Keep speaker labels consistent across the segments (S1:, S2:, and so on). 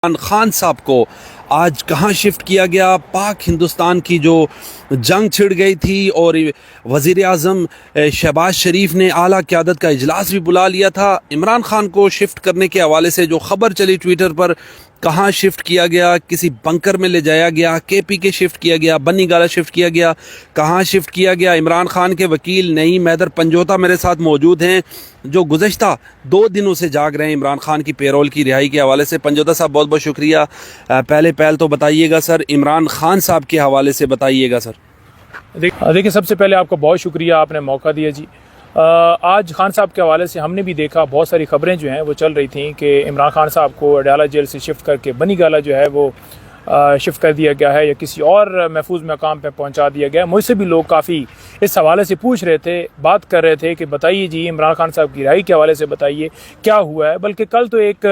S1: عمران خان صاحب کو آج کہاں شفٹ کیا گیا؟ پاک ہندوستان کی جو جنگ چھڑ گئی تھی اور وزیر اعظم شہباز شریف نے اعلیٰ قیادت کا اجلاس بھی بلا لیا تھا، عمران خان کو شفٹ کرنے کے حوالے سے جو خبر چلی ٹویٹر پر، کہاں شفٹ کیا گیا؟ کسی بنکر میں لے جایا گیا، کے پی کے شفٹ کیا گیا، بنی گالا شفٹ کیا گیا، کہاں شفٹ کیا گیا؟ عمران خان کے وکیل نعیم حیدر پنجوتا میرے ساتھ موجود ہیں، جو گزشتہ 2 دنوں سے جاگ رہے ہیں عمران خان کی پیرول کی رہائی کے حوالے سے۔ پنجوتا صاحب بہت بہت شکریہ۔ پہل تو بتائیے گا سر، عمران خان صاحب کے حوالے سے بتائیے گا سر۔
S2: دیکھیں، سب سے پہلے آپ کا بہت شکریہ، آپ نے موقع دیا جی۔ آج خان صاحب کے حوالے سے ہم نے بھی دیکھا بہت ساری خبریں جو ہیں وہ چل رہی تھیں کہ عمران خان صاحب کو اڈیالہ جیل سے شفٹ کر کے بنی گالا جو ہے وہ شفٹ کر دیا گیا ہے یا کسی اور محفوظ مقام پہ پہنچا دیا گیا ہے۔ مجھ سے بھی لوگ کافی اس حوالے سے پوچھ رہے تھے، بات کر رہے تھے کہ بتائیے جی عمران خان صاحب کی رہائی کے حوالے سے بتائیے کیا ہوا ہے۔ بلکہ کل تو ایک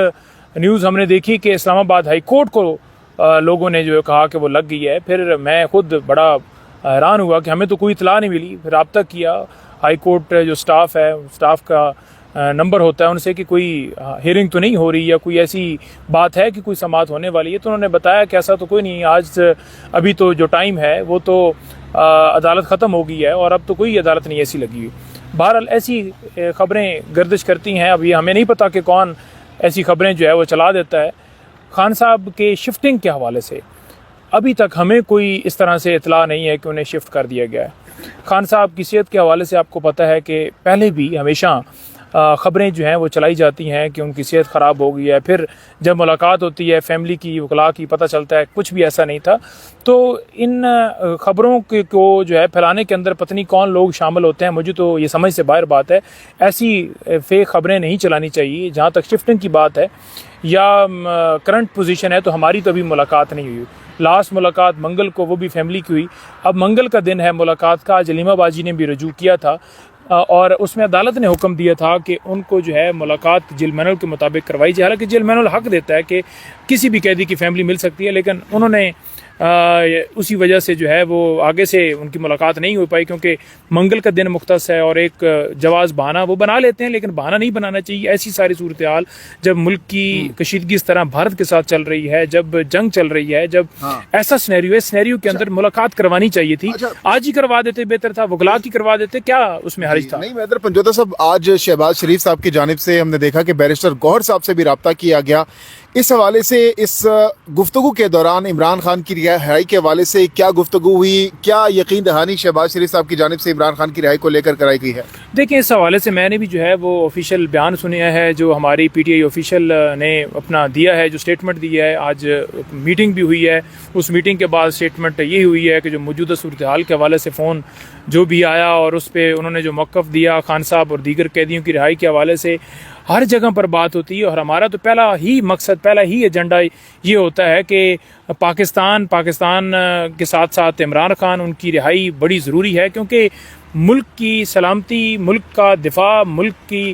S2: نیوز ہم نے دیکھی کہ اسلام آباد ہائی کورٹ کو لوگوں نے جو کہا کہ وہ لگ گئی ہے۔ پھر میں خود بڑا حیران ہوا کہ ہمیں تو کوئی اطلاع نہیں ملی۔ پھر رابطہ کیا ہائی کورٹ جو سٹاف ہے، سٹاف کا نمبر ہوتا ہے ان سے کہ کوئی ہیئرنگ تو نہیں ہو رہی یا کوئی ایسی بات ہے کہ کوئی سماعت ہونے والی ہے، تو انہوں نے بتایا کہ ایسا تو کوئی نہیں، آج ابھی تو جو ٹائم ہے وہ تو عدالت ختم ہو گئی ہے اور اب تو کوئی عدالت نہیں ایسی لگی ہوئی۔ بہرحال ایسی خبریں گردش کرتی ہیں، اب یہ ہمیں نہیں پتہ کہ کون ایسی خبریں جو ہے وہ چلا دیتا ہے۔ خان صاحب کے شفٹنگ کے حوالے سے ابھی تک ہمیں کوئی اس طرح سے اطلاع نہیں ہے کہ انہیں شفٹ کر دیا گیا ہے۔ خان صاحب کی صحت کے حوالے سے آپ کو پتہ ہے کہ پہلے بھی ہمیشہ خبریں جو ہیں وہ چلائی جاتی ہیں کہ ان کی صحت خراب ہو گئی ہے، پھر جب ملاقات ہوتی ہے فیملی کی، وکلاء کی، پتہ چلتا ہے کچھ بھی ایسا نہیں تھا۔ تو ان خبروں کو جو ہے پھیلانے کے اندر پتہ نہیں کون لوگ شامل ہوتے ہیں، مجھے تو یہ سمجھ سے باہر بات ہے۔ ایسی فیک خبریں نہیں چلانی چاہیے۔ جہاں تک شفٹنگ کی بات ہے یا کرنٹ پوزیشن ہے، تو ہماری تو ابھی ملاقات نہیں ہوئی۔ لاسٹ ملاقات منگل کو، وہ بھی فیملی کی ہوئی۔ اب منگل کا دن ہے ملاقات کا۔ آج علیمہ باجی نے بھی رجوع کیا تھا اور اس میں عدالت نے حکم دیا تھا کہ ان کو جو ہے ملاقات جیل مینول کے مطابق کروائی جائے۔ حالانکہ جیل مینول حق دیتا ہے کہ کسی بھی قیدی کی فیملی مل سکتی ہے، لیکن انہوں نے اسی وجہ سے جو ہے وہ آگے سے ان کی ملاقات نہیں ہو پائی، کیونکہ منگل کا دن مختص ہے اور ایک جواز بہانہ وہ بنا لیتے ہیں، لیکن بہانہ نہیں بنانا چاہیے۔ ایسی ساری صورتحال جب ملک کی کشیدگی اس طرح بھارت کے ساتھ چل رہی ہے، جب جنگ چل رہی ہے، جب ایسا سینیریو ہے، سینیریو کے اندر ملاقات کروانی چاہیے تھی۔ آج ہی کروا دیتے بہتر تھا، وکلاء کی کروا دیتے، کیا اس میں حرج تھا؟
S3: نہیں حیدر پنجوتا صاحب، آج شہباز شریف صاحب کی جانب سے ہم نے دیکھا کہ بیرسٹر گوہر صاحب سے بھی رابطہ کیا گیا۔ اس حوالے سے اس گفتگو کے دوران عمران خان کی رہائی کے حوالے سے کیا گفتگو ہوئی؟ کیا یقین دہانی شہباز شریف صاحب کی جانب سے عمران خان کی رہائی کو لے کر کرائی گئی ہے؟
S2: دیکھیں، اس حوالے سے میں نے بھی جو ہے وہ آفیشیل بیان سنیا ہے، جو ہماری پی ٹی آئی آفیشیل نے اپنا دیا ہے، جو اسٹیٹمنٹ دی ہے۔ آج میٹنگ بھی ہوئی ہے، اس میٹنگ کے بعد اسٹیٹمنٹ یہ ہوئی ہے کہ جو موجودہ صورتحال کے حوالے سے فون جو بھی آیا اور اس پہ انہوں نے جو موقف دیا خان صاحب اور دیگر قیدیوں کی رہائی کے حوالے سے، ہر جگہ پر بات ہوتی ہے۔ اور ہمارا تو پہلا ہی مقصد، پہلا ہی ایجنڈا یہ ہوتا ہے کہ پاکستان کے ساتھ ساتھ عمران خان، ان کی رہائی بڑی ضروری ہے، کیونکہ ملک کی سلامتی، ملک کا دفاع، ملک کی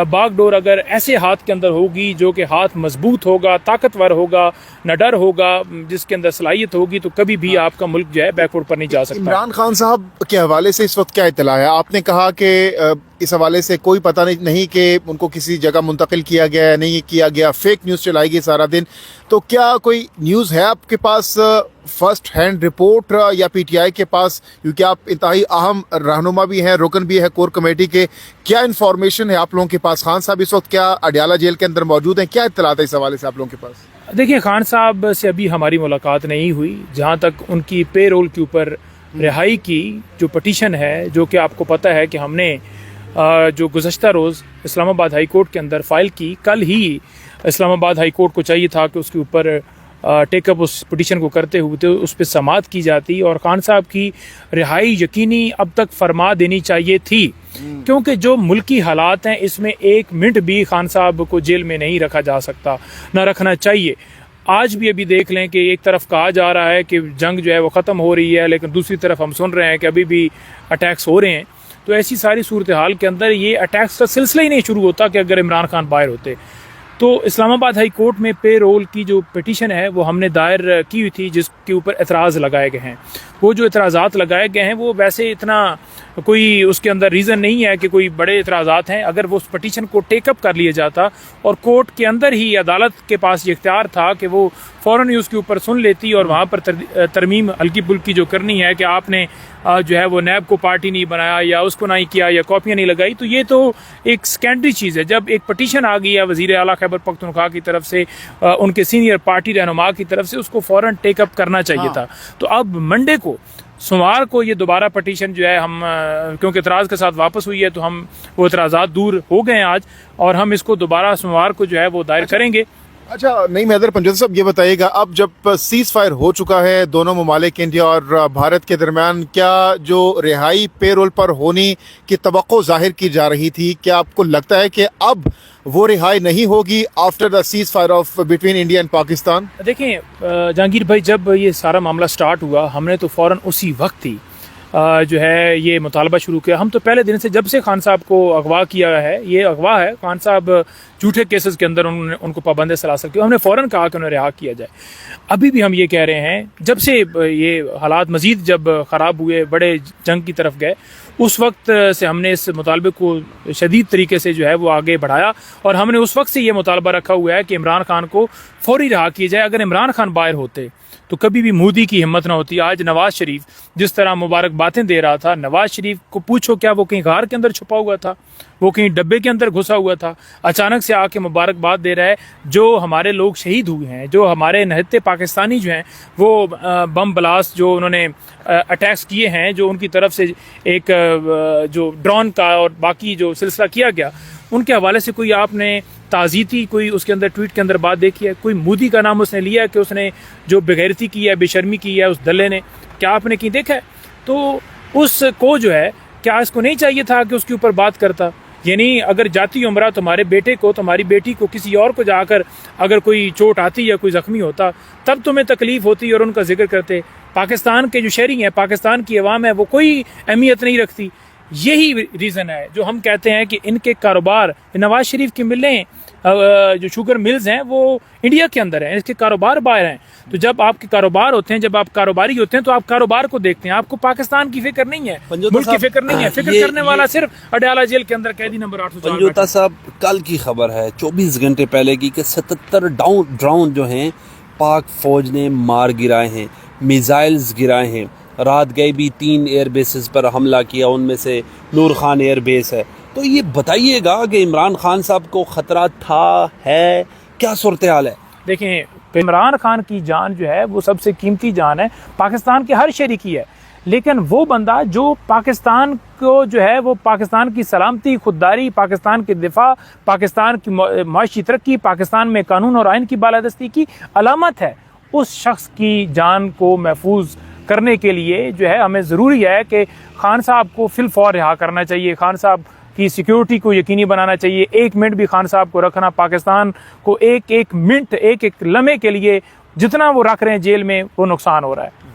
S2: باغ ڈور اگر ایسے ہاتھ کے اندر ہوگی جو کہ ہاتھ مضبوط ہوگا، طاقتور ہوگا، نہ ڈر ہوگا، جس کے اندر صلاحیت ہوگی، تو کبھی بھی آپ کا ملک جو ہے بیک ورڈ پر نہیں جا سکتا۔
S3: عمران خان صاحب کے حوالے سے اس وقت کیا اطلاع ہے؟ آپ نے کہا کہ اس حوالے سے کوئی پتہ نہیں کہ ان کو کسی جگہ منتقل کیا گیا ہے، نہیں کیا گیا، فیک نیوز چلائی گئی سارا دن، تو کیا کوئی نیوز ہے آپ کے پاس، فرسٹ ہینڈ رپورٹ یا پی ٹی آئی کے پاس؟ کیونکہ آپ انتہائی اہم رہنما بھی ہیں، رکن بھی ہے کور کمیٹی کے، کیا انفارمیشن ہے آپ لوگوں کے پاس؟ خان صاحب اس وقت کیا اڈیالہ جیل کے اندر موجود ہیں؟ کیا اطلاعات ہے اس حوالے سے آپ لوگوں کے پاس؟
S2: دیکھیں، خان صاحب سے ابھی ہماری ملاقات نہیں ہوئی۔ جہاں تک ان کی پے رول کے اوپر رہائی کی جو پٹیشن ہے، جو کہ آپ کو پتہ ہے کہ ہم نے جو گزشتہ روز اسلام آباد ہائی کورٹ کے اندر فائل کی، کل ہی اسلام آباد ہائی کورٹ کو چاہیے تھا کہ اس کے اوپر ٹیک اپ اس پٹیشن کو کرتے ہوئے تو اس پہ سماعت کی جاتی اور خان صاحب کی رہائی یقینی اب تک فرما دینی چاہیے تھی، کیونکہ جو ملکی حالات ہیں اس میں 1 منٹ بھی خان صاحب کو جیل میں نہیں رکھا جا سکتا، نہ رکھنا چاہیے۔ آج بھی ابھی دیکھ لیں کہ ایک طرف کہا جا رہا ہے کہ جنگ جو ہے وہ ختم ہو رہی ہے، لیکن دوسری طرف ہم سن رہے ہیں کہ ابھی بھی اٹیکس ہو رہے ہیں۔ تو ایسی ساری صورتحال کے اندر یہ اٹیکس کا سلسلہ ہی نہیں شروع ہوتا کہ اگر عمران خان باہر ہوتے۔ تو اسلام آباد ہائی کورٹ میں پے رول کی جو پٹیشن ہے وہ ہم نے دائر کی ہوئی تھی، جس کے اوپر اعتراض لگائے گئے ہیں. وہ جو اعتراضات لگائے گئے ہیں وہ ویسے اتنا کوئی اس کے اندر ریزن نہیں ہے کہ کوئی بڑے اعتراضات ہیں. اگر وہ اس پٹیشن کو ٹیک اپ کر لیا جاتا اور کورٹ کے اندر ہی عدالت کے پاس یہ اختیار تھا کہ وہ فوراً ہی اس کے اوپر سن لیتی اور وہاں پر ترمیم ہلکی پھلکی جو کرنی ہے کہ آپ نے جو ہے وہ نیب کو پارٹی نہیں بنایا یا اس کو نہیں کیا یا کاپیاں نہیں لگائی، تو یہ تو ایک سیکنڈری چیز ہے. جب ایک پٹیشن آ گئی ہے وزیر اعلیٰ خیبر پختونخوا کی طرف سے، ان کے سینئر پارٹی رہنما کی طرف سے، اس کو فوراً ٹیک اپ کرنا چاہیے تھا. تو اب منڈے کو، سوموار کو یہ دوبارہ پٹیشن جو ہے ہم کیونکہ اعتراض کے ساتھ واپس ہوئی ہے تو ہم وہ اعتراضات دور ہو گئے ہیں آج، اور ہم اس کو دوبارہ سوموار کو جو ہے وہ دائر کریں گے.
S3: اچھا نعیم حیدر پنجوتا صاحب، یہ بتائیے گا اب جب سیز فائر ہو چکا ہے دونوں ممالک انڈیا اور بھارت کے درمیان، کیا جو رہائی پے رول پر ہونے کی توقع ظاہر کی جا رہی تھی، کیا آپ کو لگتا ہے کہ اب وہ رہائی نہیں ہوگی after the cease fire of between India and Pakistan?
S2: دیکھیں جہانگیر بھائی، جب یہ سارا معاملہ سٹارٹ ہوا ہم نے تو فوراً اسی وقت ہی جو ہے یہ مطالبہ شروع کیا. ہم تو پہلے دن سے، جب سے خان صاحب کو اغوا کیا ہے، یہ اغوا ہے، خان صاحب جھوٹے کیسز کے اندر ان کو پابند سلاسل کیا، ہم نے فوراً کہا کہ انہیں رہا کیا جائے. ابھی بھی ہم یہ کہہ رہے ہیں، جب سے یہ حالات مزید جب خراب ہوئے، بڑے جنگ کی طرف گئے، اس وقت سے ہم نے اس مطالبے کو شدید طریقے سے جو ہے وہ آگے بڑھایا، اور ہم نے اس وقت سے یہ مطالبہ رکھا ہوا ہے کہ عمران خان کو فوری رہا کیا جائے. اگر عمران خان باہر ہوتے تو کبھی بھی مودی کی ہمت نہ ہوتی. آج نواز شریف جس طرح مبارک باتیں دے رہا تھا، نواز شریف کو پوچھو کیا وہ کہیں غار کے اندر چھپا ہوا تھا، وہ کہیں ڈبے کے اندر گھسا ہوا تھا؟ اچانک سے آ کے مبارکباد دے رہا ہے. جو ہمارے لوگ شہید ہوئے ہیں، جو ہمارے نہتے پاکستانی جو ہیں، وہ بم بلاسٹ جو انہوں نے اٹیکس کیے ہیں، جو ان کی طرف سے ایک جو ڈرون کا اور باقی جو سلسلہ کیا گیا، ان کے حوالے سے کوئی آپ نے تعزیتی کوئی اس کے اندر ٹویٹ کے اندر بات دیکھی ہے؟ کوئی مودی کا نام اس نے لیا ہے کہ اس نے جو بغیرتی کی ہے، بے شرمی کی ہے اس دلے نے؟ کیا آپ نے کہیں دیکھا ہے؟ تو اس کو جو ہے، کیا اس کو نہیں چاہیے تھا کہ اس کے اوپر بات کرتا؟ یعنی اگر جاتی عمرہ تمہارے بیٹے کو، تمہاری بیٹی کو، کسی اور کو جا کر اگر کوئی چوٹ آتی یا کوئی زخمی ہوتا تب تمہیں تکلیف ہوتی اور ان کا ذکر کرتے. پاکستان کے جو شہری ہیں، پاکستان کی عوام ہے، وہ کوئی اہمیت نہیں رکھتی. یہی ریزن ہے جو ہم کہتے ہیں کہ ان کے کاروبار، نواز شریف کی ملیں جو شوگر ملز ہیں وہ انڈیا کے اندر ہیں، اس کے کاروبار باہر ہیں. تو جب آپ کے کاروبار ہوتے ہیں، جب آپ کاروباری ہوتے ہیں تو آپ کاروبار کو دیکھتے ہیں، آپ کو پاکستان کی فکر نہیں ہے، ملک کی فکر نہیں ہے. فکر کرنے والا صرف اڈیالہ جیل کے اندر قیدی نمبر 804.
S1: پنجوتا صاحب، کل کی خبر ہے 24 گھنٹے پہلے کی کہ 77 ڈرون جو ہیں پاک فوج نے مار گرائے ہیں، میزائلز گرائے ہیں. رات گئے بھی 3 ایئر بیسز پر حملہ کیا، ان میں سے نور خان ایئر بیس ہے. تو یہ بتائیے گا کہ عمران خان صاحب کو خطرہ تھا، ہے، کیا صورتحال ہے؟
S2: دیکھیں، عمران خان کی جان جو ہے وہ سب سے قیمتی جان ہے، پاکستان کے ہر شہری کی ہے. لیکن وہ بندہ جو پاکستان کو جو ہے وہ پاکستان کی سلامتی، خودداری، پاکستان کے دفاع، پاکستان کی معاشی ترقی، پاکستان میں قانون اور آئین کی بالادستی کی علامت ہے، اس شخص کی جان کو محفوظ کرنے کے لیے جو ہے ہمیں ضروری ہے کہ خان صاحب کو فی الفور رہا کرنا چاہیے. خان صاحب کی سیکیورٹی کو یقینی بنانا چاہیے. 1 منٹ بھی خان صاحب کو رکھنا، پاکستان کو ایک منٹ، ایک لمحے کے لیے جتنا وہ رکھ رہے ہیں جیل میں، وہ نقصان ہو رہا ہے.